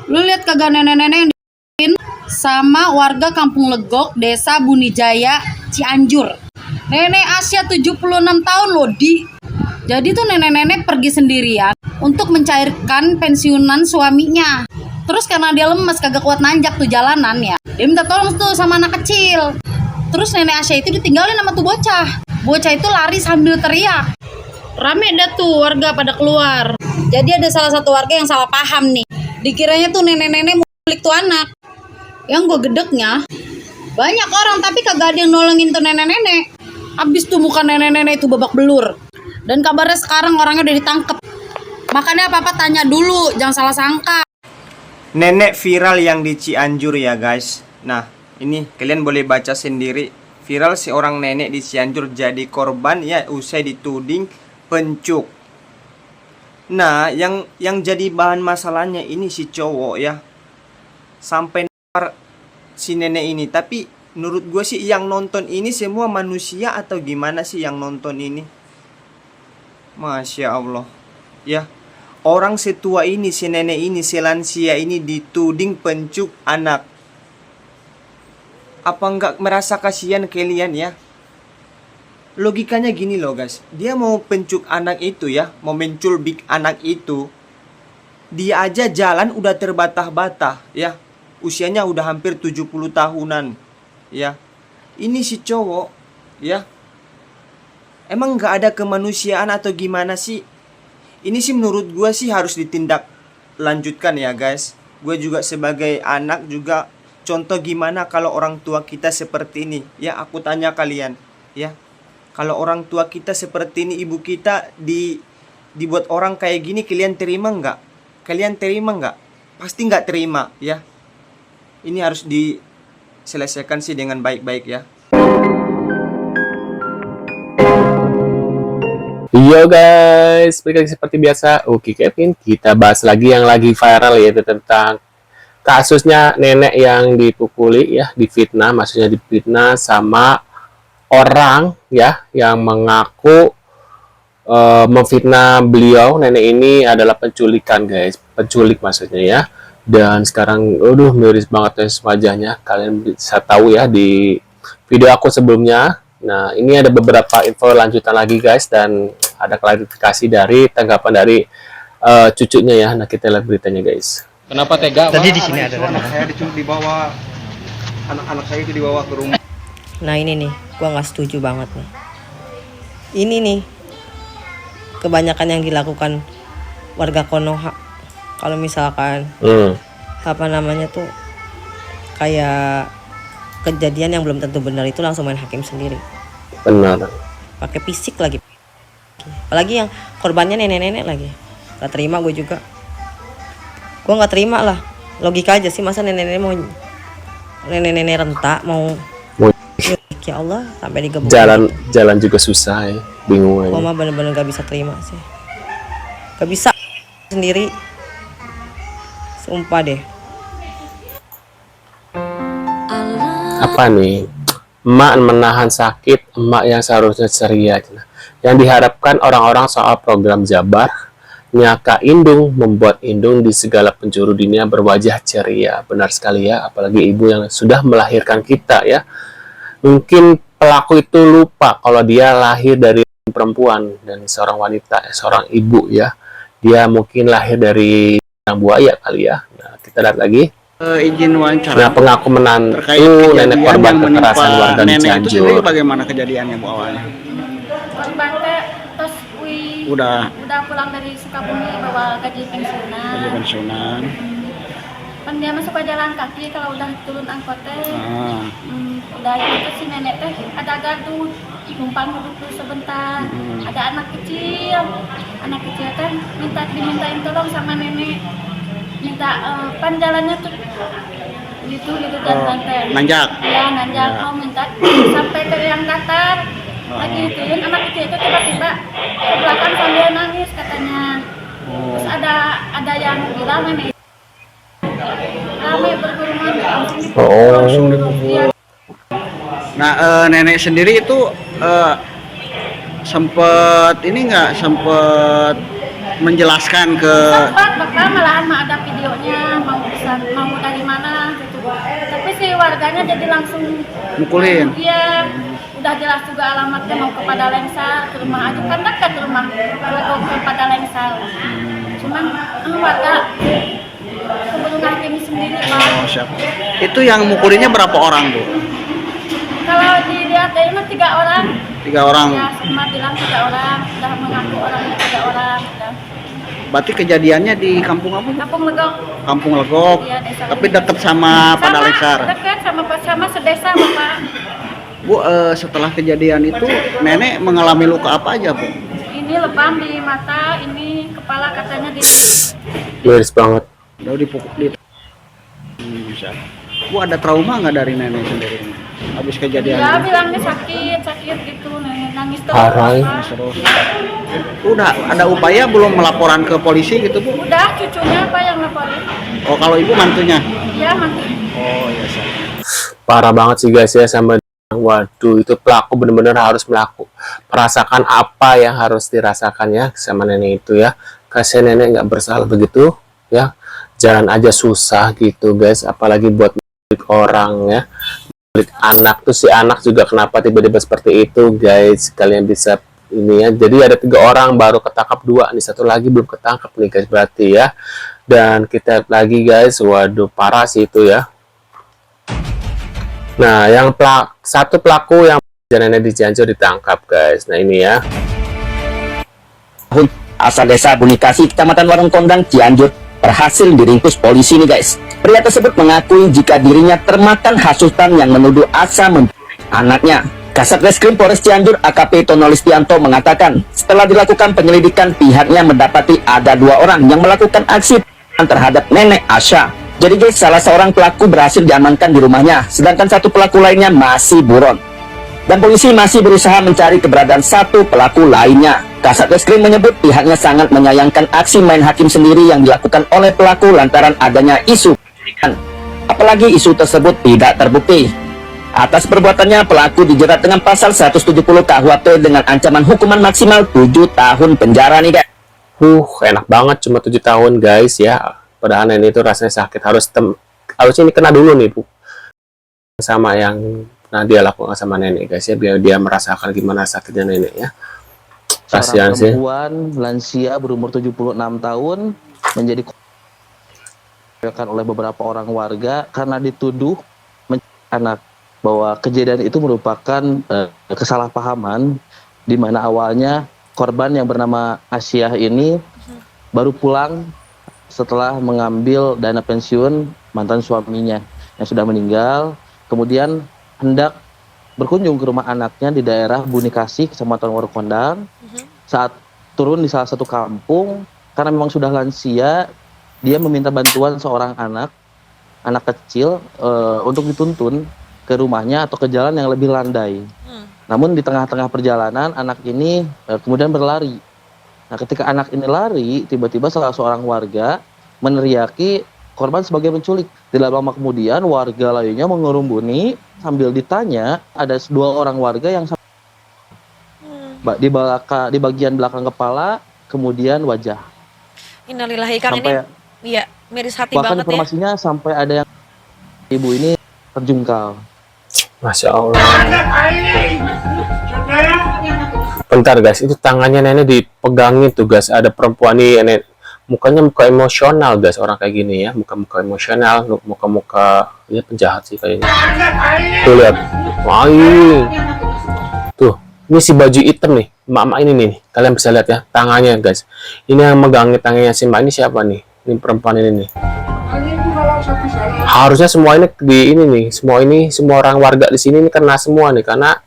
Lu lihat kagak nenek-nenek yang diin sama warga Kampung Legok, Desa Bunijaya, Cianjur. Nenek Asia 76 tahun loh, Jadi tuh nenek-nenek pergi sendirian untuk mencairkan pensiunan suaminya. Terus karena dia lemes kagak kuat nanjak tuh jalanan ya, dia minta tolong tuh sama anak kecil. Terus nenek Asia itu ditinggalin sama tuh bocah. Bocah itu lari sambil teriak. Rame dah tuh warga pada keluar. Jadi ada salah satu warga yang salah paham nih. Dikiranya tuh nenek-nenek mau kulik tuh anak. Yang gue gedeknya, banyak orang tapi kagak ada yang nolongin tuh nenek-nenek. Abis tuh muka nenek-nenek itu babak belur. Dan kabarnya sekarang orangnya udah ditangkep. Makanya papa tanya dulu, jangan salah sangka. Nenek viral yang di Cianjur ya guys. Nah, ini kalian boleh baca sendiri. Viral seorang nenek di Cianjur jadi korban ya usai dituding pencuk. Nah, yang jadi bahan masalahnya ini si cowok ya. Sampai si nenek ini. Tapi menurut gue sih yang nonton ini semua manusia atau gimana sih yang nonton ini? Masya Allah. Ya, orang setua ini, si nenek ini, si lansia ini dituding pencuk anak. Apa nggak merasa kasihan kalian ya? Logikanya gini loh guys. Dia mau pencuk anak itu ya, mau menculbik anak itu. Dia aja jalan udah terbatah-batah ya. Usianya udah hampir 70 tahunan ya. Ini si cowok ya. Emang nggak ada kemanusiaan atau gimana sih? Ini sih menurut gue sih harus ditindak lanjutkan ya guys. Gue juga sebagai anak juga contoh gimana kalau orang tua kita seperti ini. Ya aku tanya kalian ya. Kalau orang tua kita seperti ini, ibu kita dibuat orang kayak gini, kalian terima nggak? Kalian terima nggak? Pasti nggak terima ya. Ini harus diselesaikan sih dengan baik-baik ya. Yo guys, seperti biasa, Oke Kevin, kita bahas lagi yang lagi viral yaitu tentang kasusnya nenek yang dipukuli ya, difitnah, maksudnya difitnah sama orang ya yang mengaku memfitnah beliau. Nenek ini adalah penculikan guys, penculik maksudnya ya. Dan sekarang, miris banget guys wajahnya. Kalian bisa tahu ya di video aku sebelumnya. Nah, ini ada beberapa info lanjutan lagi guys, dan ada klarifikasi dari tanggapan dari cucunya ya. Nah, kita lihat beritanya guys. Kenapa tega? Tadi di sini ada anak saya dibawa, anak saya itu dibawa ke rumah. Nah ini nih, gua nggak setuju banget nih. Ini nih kebanyakan yang dilakukan warga Konoha. Kalau misalkan apa namanya tuh kayak kejadian yang belum tentu benar itu langsung main hakim sendiri. Benar. Pakai fisik lagi. Apalagi yang korbannya nenek-nenek lagi. Gak terima gue juga. Gue nggak terima lah. Logika aja sih, masa nenek-nenek mau nenek-nenek rentak mau ya Allah sampai digebuk. Jalan juga susah ya, bingung aja. Gue mah bener-bener gak bisa terima sih. Gak bisa sendiri. Sumpah deh. Apa nih? Emak menahan sakit, emak yang seharusnya ceria. Yang diharapkan orang-orang soal program Jabar, Nyaka Indung membuat Indung di segala penjuru dunia berwajah ceria. Benar sekali ya, apalagi ibu yang sudah melahirkan kita ya. Mungkin pelaku itu lupa kalau dia lahir dari perempuan dan seorang wanita, seorang ibu ya. Dia mungkin lahir dari buaya kali ya. Nah, kita lihat lagi. Izin wawancara. Nah, pengaku menantu nenek korban kekerasan warga di Cianjur. Itu sendiri bagaimana kejadiannya Bu awalnya? Korban terus udah pulang dari Sukabumi bawa gaji pensiunan. Gaji pensiunan. Kan dia masuk ke jalan kaki kalau udah turun angkot teh. Udah itu si nenek teh ada gaduh, numpang duduk dulu sebentar. Ada anak kecil teh dimintain tolong sama nenek. Minta pan jalannya tuh gitu dan nanjak. Ya nanjak mau minta sampai ke yang datar. Lagi ituin anak kecil itu tiba-tiba ke belakang sambil nangis katanya. Terus ada yang bilang nenek rame berkerumun langsung dipukul. Nah nenek sendiri itu sempet menjelaskan ke sempat bahkan malahan mah ada videonya mau alasan mau dari mana gitu. Tapi si warganya jadi langsung Mukulin. Iya, udah jelas juga alamatnya mau ke Padalensar, ke rumah Ayu kan dekat rumah ke Padalensar. Cuman warga keburu ngakimi sendiri Pak. Oh, siap. Itu yang mukulinnya berapa orang, Bu? Kalau dilihat dari mah 3 orang. 3 orang. Ya, semua bilang 3 orang, sudah mengaku orangnya 3 orang. Sudah. Berarti kejadiannya di kampung apa, Bu? Kampung Legok. Kampung Legok. Iya, desa Tapi Legok. dekat sama Padalensar. Dekat sama sedesa Bapak. Bu, setelah kejadian itu nenek mengalami luka apa aja, Bu? Ini lebam di mata, ini kepala katanya di Miris banget. Udah dipukul di. Siap. Bu, ada trauma nggak dari nenek sendiri habis kejadian ya ini? bilangnya sakit gitu, nangis terus. Parah. Terus. Udah ada upaya belum melaporan ke polisi gitu, Bu? Udah cucunya apa yang laporin? Oh, kalau ibu mantunya? Iya mantu. Oh, iya, Sir. Parah banget sih guys ya, sama waduh, itu pelaku bener-bener harus merasakan apa yang harus dirasakan ya sama nenek itu ya. Kasihan nenek nggak bersalah begitu ya, jalan aja susah gitu guys, apalagi buat orang ya, anak tuh. Si anak juga kenapa tiba-tiba seperti itu guys, kalian bisa ini ya. Jadi ada 3 orang baru ketangkap, 2 nih, 1 lagi belum ketangkap nih guys berarti ya. Dan kita lihat lagi guys, waduh parah sih itu ya. Nah yang satu pelaku yang nenek di Cianjur ditangkap guys. Nah ini ya, asal desa Bunikasi, Kecamatan Warung Kondang, Cianjur, berhasil diringkus polisi nih guys. Pria tersebut mengakui jika dirinya termakan hasutan yang menuduh Asa menculik anaknya. Kasat Reskrim Polres Cianjur AKP Tono Listianto mengatakan, setelah dilakukan penyelidikan, pihaknya mendapati ada 2 orang yang melakukan aksi terhadap nenek Asya. Jadi guys, salah seorang pelaku berhasil diamankan di rumahnya, sedangkan 1 pelaku lainnya masih buron. Dan polisi masih berusaha mencari keberadaan 1 pelaku lainnya. Kasat Reskrim menyebut pihaknya sangat menyayangkan aksi main hakim sendiri yang dilakukan oleh pelaku lantaran adanya isu penculikan. Apalagi isu tersebut tidak terbukti. Atas perbuatannya, pelaku dijerat dengan pasal 170 KUHP dengan ancaman hukuman maksimal 7 tahun penjara nih guys. enak banget cuma 7 tahun guys ya. Padahal nenek itu rasanya sakit, harusnya ini kena dulu nih Bu, sama yang dia lakukan sama nenek guys ya, biar dia merasakan gimana sakitnya nenek ya. Kasihan Seorang sih. perempuan lansia berumur 76 tahun menjadi korban oleh beberapa orang warga karena dituduh anak, bahwa kejadian itu merupakan kesalahpahaman, di mana awalnya korban yang bernama Asyah ini baru pulang setelah mengambil dana pensiun mantan suaminya yang sudah meninggal, kemudian hendak berkunjung ke rumah anaknya di daerah Bunikasi, Kecamatan Warung Kondang. Saat turun di salah satu kampung, karena memang sudah lansia, dia meminta bantuan seorang anak kecil untuk dituntun ke rumahnya atau ke jalan yang lebih landai. Namun di tengah-tengah perjalanan anak ini kemudian berlari. Nah, ketika anak ini lari, tiba-tiba salah seorang warga meneriaki korban sebagai penculik. Tidak lama kemudian warga lainnya mengerumbuni sambil ditanya, ada 2 orang warga yang di bagian belakang kepala, kemudian wajah. Innalillahi, Kang, Sampai, ini iya miris hati bahkan banget ya. informasinya sampai ada yang ibu ini terjungkal. Masya Allah. Bentar guys, itu tangannya nenek dipegangin tuh guys. Ada perempuan nih, nenek mukanya muka emosional guys, orang kayak gini ya, muka-muka emosional, muka-muka ya penjahat sih kayaknya. Tuh lihat, tuh, ini si baju hitam nih, emak-emak ini nih, kalian bisa lihat ya tangannya guys. Ini yang megangin tangannya si emak ini siapa nih? Ini perempuan ini nih. Harusnya semua ini semua orang warga di sini ini kena semua nih, karena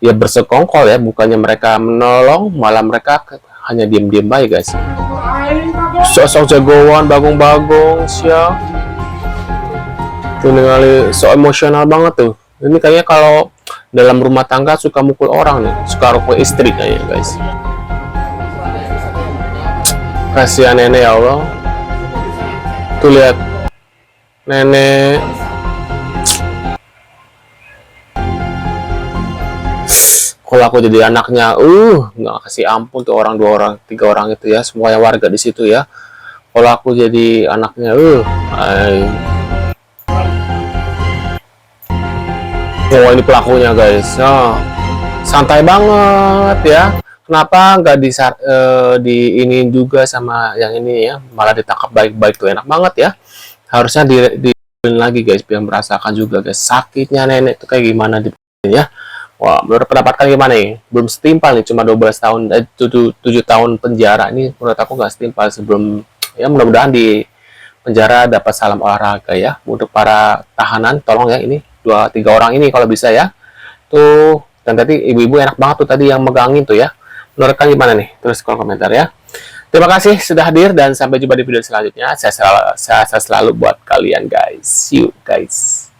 ya bersekongkol ya, bukannya mereka menolong, malah mereka hanya diam-diam aja guys. Sosok jagoan bagong-bagong siap. Tuh kali so emosional banget tuh. Ini kayaknya kalau dalam rumah tangga suka mukul orang nih, suka mukul istri kayaknya guys. Kasihan nenek ya Allah. Tuh lihat nenek. Kalau aku jadi anaknya, nggak kasih ampun tuh orang, 2 orang, 3 orang itu ya, semuanya warga di situ ya. Kalau aku jadi anaknya, oh ini pelakunya guys, santai banget ya. Kenapa nggak di ini juga sama yang ini ya, malah ditangkap baik-baik tuh, enak banget ya. Harusnya di lagi guys, biar merasakan juga guys sakitnya nenek tuh kayak gimana ya. Wah, menurut pendapat kalian gimana nih? Belum setimpal nih, cuma 12 tahun, 7 tahun penjara. Ini menurut aku nggak setimpal sebelum, ya mudah-mudahan di penjara dapat salam olahraga ya. Untuk para tahanan, tolong ya ini, 2-3 orang ini kalau bisa ya. Tuh, dan tadi ibu-ibu enak banget tuh tadi yang megangin tuh ya. Menurut kalian gimana nih? Tulis kolom komentar ya. Terima kasih sudah hadir dan sampai jumpa di video selanjutnya. Saya selalu buat kalian guys. See you guys.